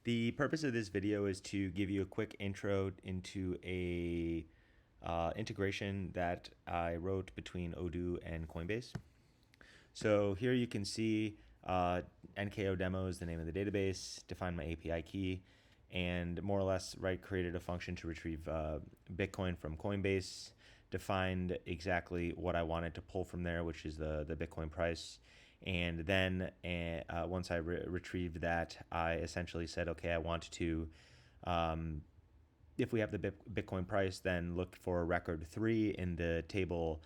The purpose of this video is to give you a quick intro into a integration that I wrote between Odoo and Coinbase. So here you can see NKO demo is the name of the database, define my API key, and more or less created a function to retrieve Bitcoin from Coinbase, defined exactly what I wanted to pull from there, which is the Bitcoin price. And then once I retrieved that, I essentially said, okay, I want to, if we have the Bitcoin price, then look for record 3 in the table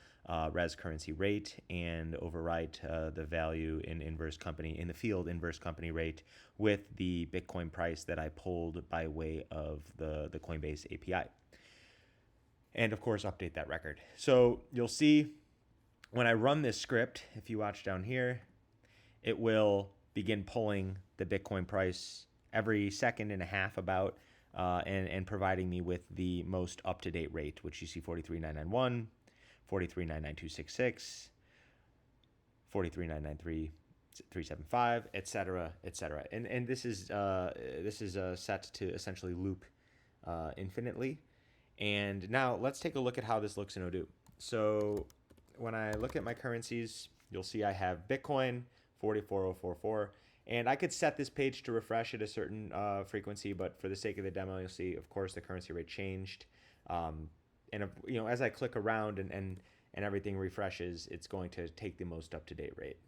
res currency rate and overwrite the value in the field inverse company rate with the Bitcoin price that I pulled by way of the Coinbase API. And of course, update that record. So you'll see when I run this script, if you watch down here, it will begin pulling the Bitcoin price every second and a half about and providing me with the most up-to-date rate, which you see 43,991, 43,99266, 43,993,375, etc., etc. And this is set to essentially loop infinitely. And now let's take a look at how this looks in Odoo. So when I look at my currencies, you'll see I have Bitcoin 44044, and I could set this page to refresh at a certain frequency, but for the sake of the demo, you'll see, of course, the currency rate changed. And as I click around and everything refreshes, it's going to take the most up-to-date rate.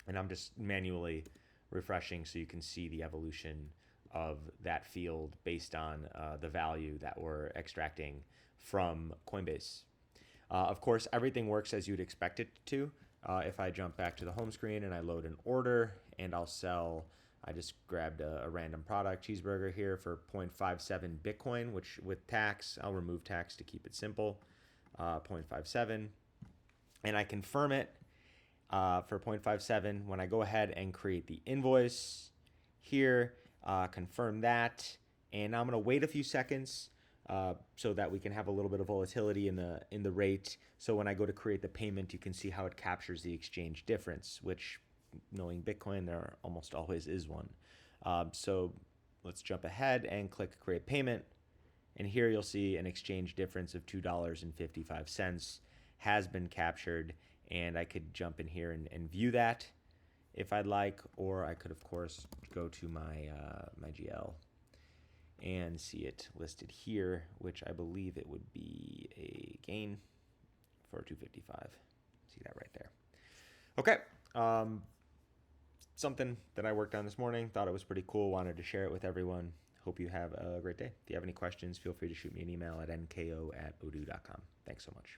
And I'm just manually refreshing so you can see the evolution of that field based on the value that we're extracting from Coinbase. Of course, everything works as you'd expect it to. If I jump back to the home screen and I load an order and I'll sell, I just grabbed a random product, cheeseburger here for 0.57 Bitcoin, which with tax, I'll remove tax to keep it simple, 0.57. And I confirm it for 0.57 when I go ahead and create the invoice here, confirm that, and now I'm gonna wait a few seconds so that we can have a little bit of volatility in the rate. So when I go to create the payment, you can see how it captures the exchange difference, which, knowing Bitcoin, there almost always is one. So let's jump ahead and click create payment. And here you'll see an exchange difference of $2.55 has been captured. And I could jump in here and view that if I'd like, or I could, of course, go to my GL and see it listed here, which I believe it would be a gain for 255. See that right there. Okay. Something that I worked on this morning, thought it was pretty cool, wanted to share it with everyone. Hope you have a great day. If you have any questions, feel free to shoot me an email at nko@odoo.com. Thanks so much.